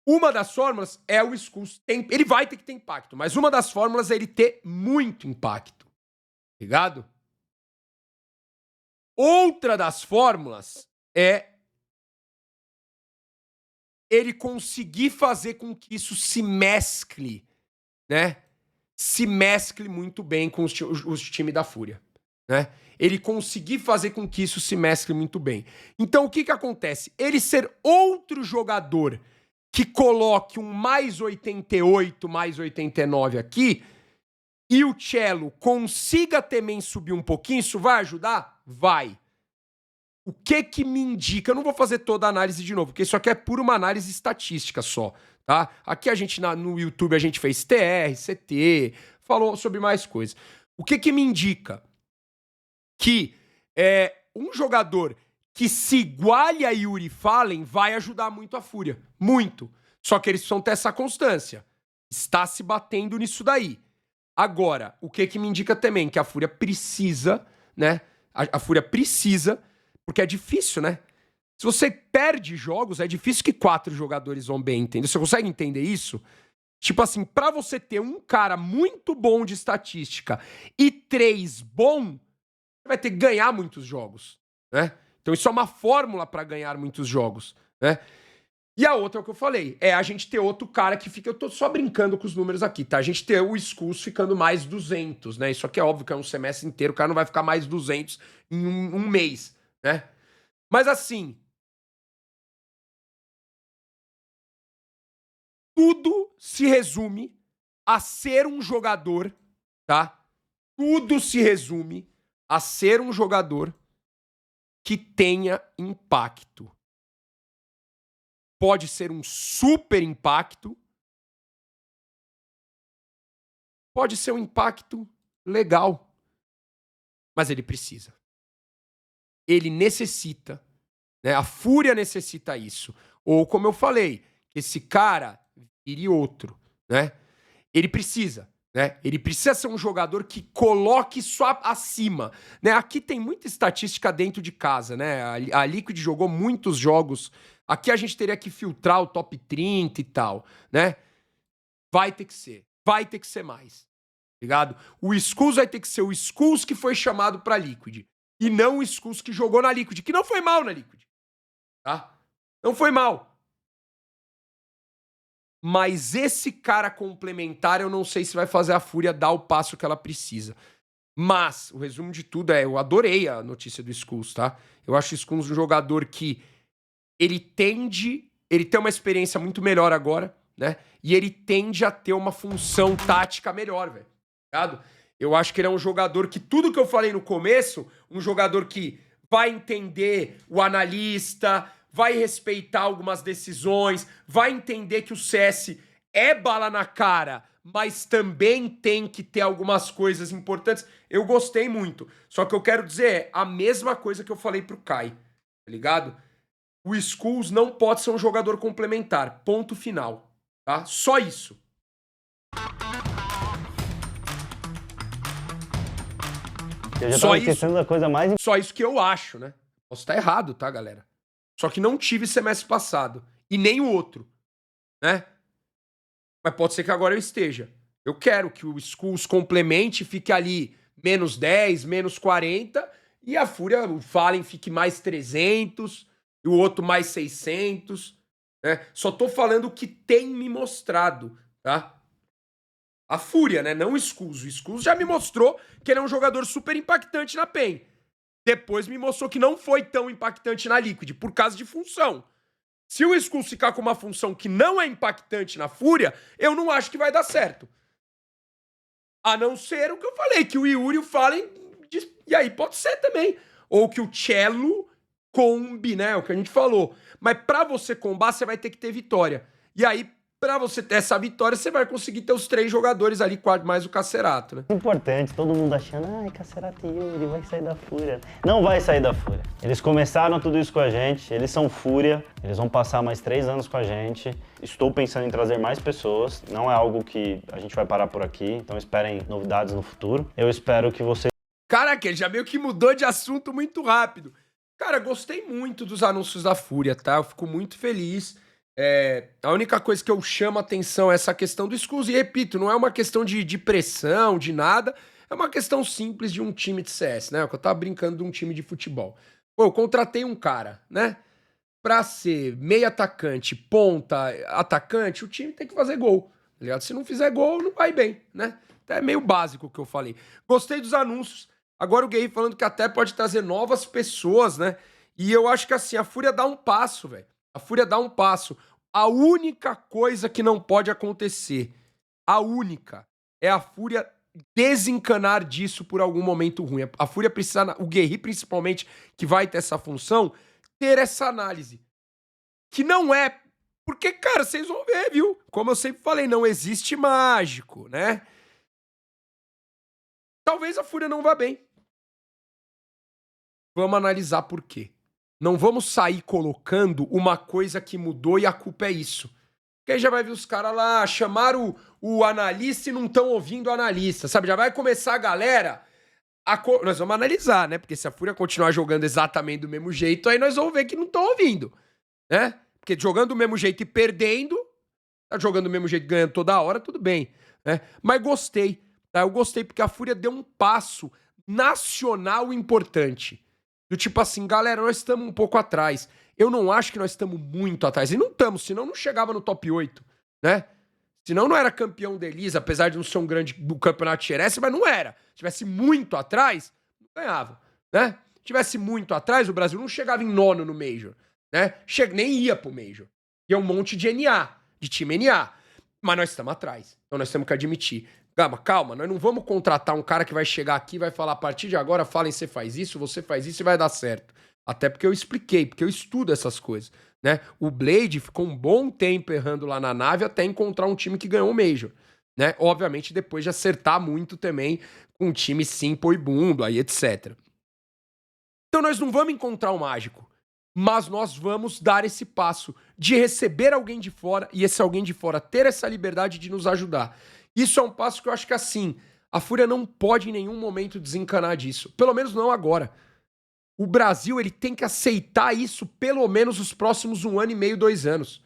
Speaker 1: uma das fórmulas é o Skulls. Ele vai ter que ter impacto, mas uma das fórmulas é ele ter muito impacto. Ligado? Outra das fórmulas é ele conseguir fazer com que isso se mescle, né? Se mescle muito bem com os times da Fúria, né? Ele conseguir fazer com que isso se mescle muito bem. Então, o que acontece? Ele ser outro jogador que coloque um mais 88, mais 89 aqui, e o Cello consiga também subir um pouquinho, isso vai ajudar? Vai. O que me indica? Eu não vou fazer toda a análise de novo, porque isso aqui é pura uma análise estatística só, tá? Aqui a gente, no YouTube, a gente fez TR, CT, falou sobre mais coisas. O que me indica? Que um jogador que se iguale a Yuri Fallen vai ajudar muito a Fúria. Muito. Só que eles precisam ter essa constância. Está se batendo nisso daí. Agora, o que me indica também? Que a Fúria precisa, né? A Fúria precisa, porque é difícil, né? Se você perde jogos, é difícil que 4 jogadores vão bem, entendeu? Você consegue entender isso? Tipo assim, pra você ter um cara muito bom de estatística e 3 bom, você vai ter que ganhar muitos jogos, né? Então isso é uma fórmula pra ganhar muitos jogos, né? E a outra é o que eu falei, é a gente ter outro cara que fica... Eu tô só brincando com os números aqui, tá? A gente ter o Skulls ficando mais 200, né? Isso aqui é óbvio que é um semestre inteiro, o cara não vai ficar mais 200 em um mês, né? Mas assim... Tudo se resume a ser um jogador, tá? Tudo se resume a ser um jogador que tenha impacto. Pode ser um super impacto, pode ser um impacto legal, mas ele precisa. Ele necessita, né? A Fúria necessita isso. Ou como eu falei, esse cara vire outro, né? Ele precisa, né? Ele precisa ser um jogador que coloque só acima, né? Aqui tem muita estatística dentro de casa, né? A Liquid jogou muitos jogos. Aqui a gente teria que filtrar o top 30 e tal, né? Vai ter que ser mais, ligado? O Skulls vai ter que ser o Skulls que foi chamado pra Liquid, e não o Skulls que jogou na Liquid, que não foi mal na Liquid, tá? Não foi mal. Mas esse cara complementar, eu não sei se vai fazer a Fúria dar o passo que ela precisa. Mas, o resumo de tudo eu adorei a notícia do Skulls, tá? Eu acho o Skulls um jogador que ele tem uma experiência muito melhor agora, né? E ele tende a ter uma função tática melhor, velho. Ligado? Eu acho que ele é um jogador que, tudo que eu falei no começo, um jogador que vai entender o analista, vai respeitar algumas decisões, vai entender que o CS é bala na cara, mas também tem que ter algumas coisas importantes. Eu gostei muito. Só que eu quero dizer a mesma coisa que eu falei pro Kai, tá ligado? O Skulls não pode ser um jogador complementar. Ponto final. Tá? Só isso.
Speaker 2: Eu já tava esquecendo da coisa mais...
Speaker 1: Só isso que eu acho, né? Posso estar errado, tá, galera? Só que não tive semestre passado. E nem o outro. Né? Mas pode ser que agora eu esteja. Eu quero que o Skulls complemente, fique ali menos 10, menos 40, e a Fúria, o Fallen, fique mais 300... e o outro mais 600, né? Só tô falando o que tem me mostrado, tá? A Fúria, né? Não o Skulls. O Skulls já me mostrou que ele é um jogador super impactante na PEN. Depois me mostrou que não foi tão impactante na Liquid, por causa de função. Se o Skulls ficar com uma função que não é impactante na Fúria, eu não acho que vai dar certo. A não ser o que eu falei, que o Yuri e o Fallen... E aí pode ser também. Ou que o Cello... combi, né? O que a gente falou. Mas pra você combar, você vai ter que ter vitória. E aí, pra você ter essa vitória, você vai conseguir ter os 3 jogadores ali, mais o Cacerato, né?
Speaker 2: Importante, todo mundo achando, ai, Cacerato e Yuri, vai sair da Fúria. Não vai sair da Fúria. Eles começaram tudo isso com a gente, eles são Fúria, eles vão passar mais 3 anos com a gente. Estou pensando em trazer mais pessoas, não é algo que a gente vai parar por aqui, então esperem novidades no futuro. Eu espero que vocês
Speaker 1: Caraca, ele já meio que mudou de assunto muito rápido. Cara, gostei muito dos anúncios da Fúria, tá? Eu fico muito feliz. A única coisa que eu chamo a atenção é essa questão do Skulls. E repito, não é uma questão de pressão, de nada. É uma questão simples de um time de CS, né? Eu tava brincando de um time de futebol. Pô, eu contratei um cara, né? Pra ser meio atacante, ponta, atacante, o time tem que fazer gol, tá ligado? Se não fizer gol, não vai bem, né? É meio básico o que eu falei. Gostei dos anúncios. Agora o Guerri falando que até pode trazer novas pessoas, né? E eu acho que assim, a Fúria dá um passo, velho. A Fúria dá um passo. A única coisa que não pode acontecer, a única, é a Fúria desencanar disso por algum momento ruim. A Fúria precisa, o Guerri principalmente, que vai ter essa função, ter essa análise. Que não é. Porque, cara, vocês vão ver, viu? Como eu sempre falei, não existe mágico, né? Talvez a Fúria não vá bem. Vamos analisar por quê. Não vamos sair colocando uma coisa que mudou e a culpa é isso. Porque aí já vai ver os caras lá, chamaram o analista e não estão ouvindo o analista, sabe? Já vai começar a galera nós vamos analisar, né? Porque se a Fúria continuar jogando exatamente do mesmo jeito, aí nós vamos ver que não estão ouvindo, né? Porque jogando do mesmo jeito e perdendo, tá jogando do mesmo jeito e ganhando toda hora, tudo bem, né? Mas gostei, tá? Eu gostei porque a Fúria deu um passo nacional importante. Do tipo assim, galera, nós estamos um pouco atrás. Eu não acho que nós estamos muito atrás. E não estamos, senão não chegava no top 8, né? Senão não era campeão da Elisa, apesar de não ser um grande do campeonato xerece, mas não era. Se tivesse muito atrás, não ganhava, né? Se tivesse muito atrás, o Brasil não chegava em nono no Major, né? Nem ia pro Major. E é um monte de NA, de time NA. Mas nós estamos atrás. Então nós temos que admitir. Calma, nós não vamos contratar um cara que vai chegar aqui e vai falar, a partir de agora, falem, você faz isso e vai dar certo. Até porque eu expliquei, porque eu estudo essas coisas, né? O Blade ficou um bom tempo errando lá na nave até encontrar um time que ganhou o Major, né? Obviamente depois de acertar muito também com um time simple e bundo, aí etc. Então nós não vamos encontrar um mágico, mas nós vamos dar esse passo de receber alguém de fora e esse alguém de fora ter essa liberdade de nos ajudar. Isso é um passo que eu acho que assim, a Fúria não pode em nenhum momento desencanar disso, pelo menos não agora. O Brasil, ele tem que aceitar isso pelo menos os próximos 1 ano e meio, 2 anos.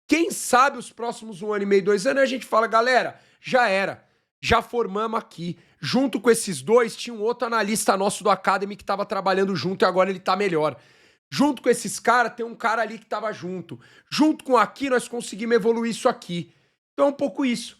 Speaker 1: Quem sabe os próximos 1 ano e meio, 2 anos, a gente fala, galera, já era. Já formamos aqui. Junto com esses dois, tinha um outro analista nosso do Academy que estava trabalhando junto e agora ele tá melhor. Junto com esses caras, tem um cara ali que tava junto. Junto com aqui, nós conseguimos evoluir isso aqui. Então é um pouco isso,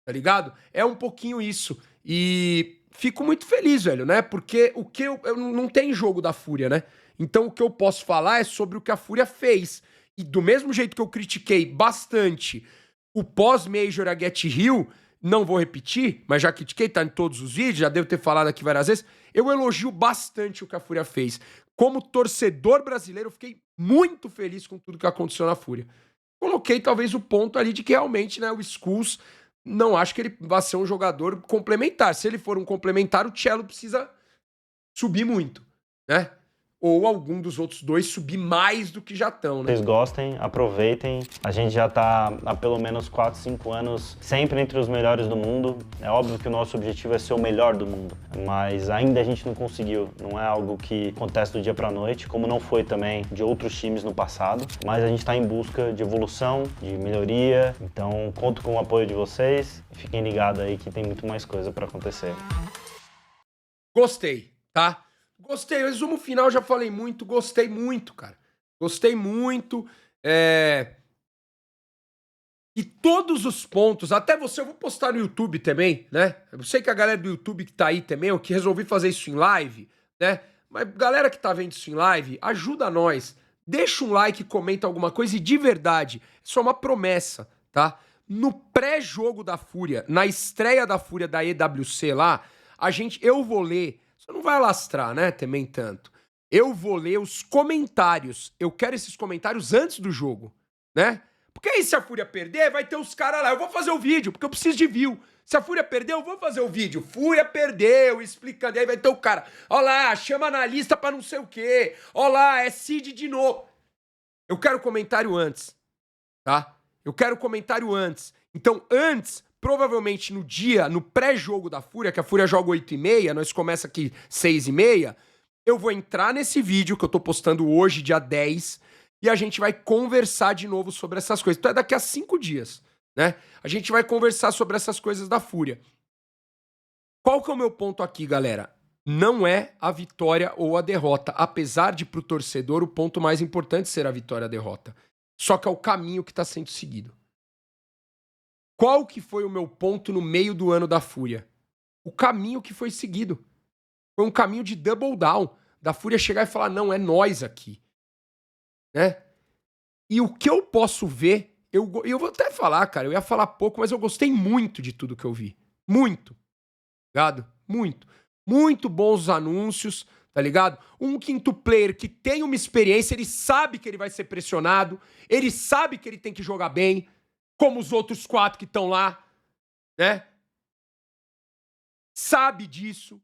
Speaker 1: tá ligado? É um pouquinho isso. E fico muito feliz, velho, né? Porque o que eu não tem jogo da Fúria, né? Então o que eu posso falar é sobre o que a Fúria fez. E do mesmo jeito que eu critiquei bastante o pós-Major a Get Hill, não vou repetir, mas já critiquei, tá em todos os vídeos, já devo ter falado aqui várias vezes, eu elogio bastante o que a Fúria fez. Como torcedor brasileiro, eu fiquei muito feliz com tudo que aconteceu na Fúria. Coloquei talvez o ponto ali de que realmente, né, o Skulls, não acho que ele vai ser um jogador complementar. Se ele for um complementar, o Cello precisa subir muito, né? Ou algum dos outros dois subir mais do que já estão, né?
Speaker 2: Vocês gostem, aproveitem. A gente já tá há pelo menos 4, 5 anos sempre entre os melhores do mundo. É óbvio que o nosso objetivo é ser o melhor do mundo, mas ainda a gente não conseguiu. Não é algo que acontece do dia pra noite, como não foi também de outros times no passado. Mas a gente tá em busca de evolução, de melhoria. Então conto com o apoio de vocês e fiquem ligados aí que tem muito mais coisa pra acontecer.
Speaker 1: Gostei, tá? Gostei, o resumo final já falei muito, gostei muito, cara. Gostei muito. E todos os pontos, até você, eu vou postar no YouTube também, né? Eu sei que a galera do YouTube que tá aí também, eu que resolvi fazer isso em live, né? Mas galera que tá vendo isso em live, ajuda nós. Deixa um like, comenta alguma coisa e de verdade, isso é uma promessa, tá? No pré-jogo da Fúria, na estreia da Fúria da EWC lá, eu vou ler. Você não vai alastrar, né, também tanto. Eu vou ler os comentários. Eu quero esses comentários antes do jogo, né? Porque aí se a Fúria perder, vai ter os caras lá. Eu vou fazer o vídeo, porque eu preciso de view. Se a Fúria perder, eu vou fazer o vídeo. Fúria perdeu, explicando. Aí vai ter o cara. Ó lá, chama analista pra não sei o quê. Ó lá, é Cid de novo. Eu quero comentário antes, tá? Eu quero comentário antes. Então, antes, provavelmente no dia, no pré-jogo da Fúria, que a Fúria joga 8h30, nós começa aqui 6h30, eu vou entrar nesse vídeo que eu tô postando hoje, dia 10, e a gente vai conversar de novo sobre essas coisas. Então é daqui a 5 dias, né? A gente vai conversar sobre essas coisas da Fúria. Qual que é o meu ponto aqui, galera? Não é a vitória ou a derrota, apesar de pro torcedor o ponto mais importante ser a vitória ou a derrota. Só que é o caminho que está sendo seguido. Qual que foi o meu ponto no meio do ano da Fúria? O caminho que foi seguido. Foi um caminho de double down, da Fúria chegar e falar, não, é nós aqui. Né? E o que eu posso ver, eu vou até falar, cara, eu ia falar pouco, mas eu gostei muito de tudo que eu vi. Muito. Ligado? Muito. Muito bons os anúncios, tá ligado? Um quinto player que tem uma experiência, ele sabe que ele vai ser pressionado, ele sabe que ele tem que jogar bem, como os outros 4 que estão lá, né? Sabe disso.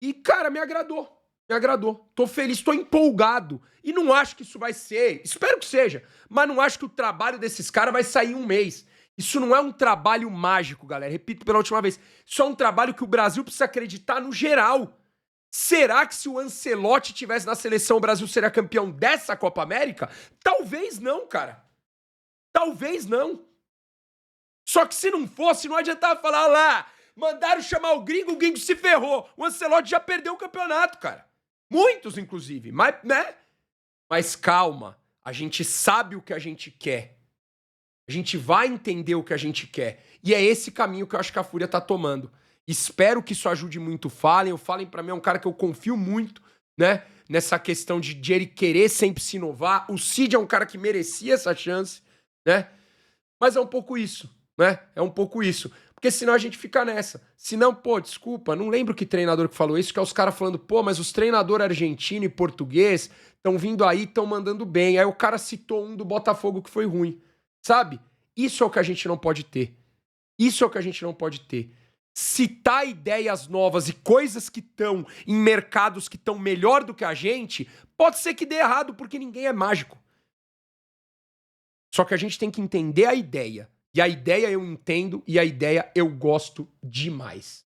Speaker 1: E, cara, me agradou. Me agradou. Tô feliz, tô empolgado. E não acho que isso vai ser, espero que seja, mas não acho que o trabalho desses caras vai sair em um mês. Isso não é um trabalho mágico, galera. Repito pela última vez. Isso é um trabalho que o Brasil precisa acreditar no geral. Será que se o Ancelotti tivesse na seleção, o Brasil seria campeão dessa Copa América? Talvez não, cara. Talvez não. Só que se não fosse, não adiantava falar lá. Mandaram chamar o gringo se ferrou. O Ancelotti já perdeu o campeonato, cara. Muitos, inclusive. Mas, né? Mas calma. A gente sabe o que a gente quer. A gente vai entender o que a gente quer. E é esse caminho que eu acho que a Fúria tá tomando. Espero que isso ajude muito o Fallen. O Fallen, pra mim, é um cara que eu confio muito, né? Nessa questão de ele querer sempre se inovar. O Cid é um cara que merecia essa chance, né? Mas é um pouco isso, né? É um pouco isso. Porque senão a gente fica nessa. Senão, pô, desculpa, não lembro que treinador que falou isso, que é os caras falando, pô, mas os treinadores argentino e português estão vindo aí, estão mandando bem. Aí o cara citou um do Botafogo que foi ruim. Sabe? Isso é o que a gente não pode ter. Isso é o que a gente não pode ter. Citar ideias novas e coisas que estão em mercados que estão melhor do que a gente, pode ser que dê errado, porque ninguém é mágico. Só que a gente tem que entender a ideia. E a ideia eu entendo e a ideia eu gosto demais.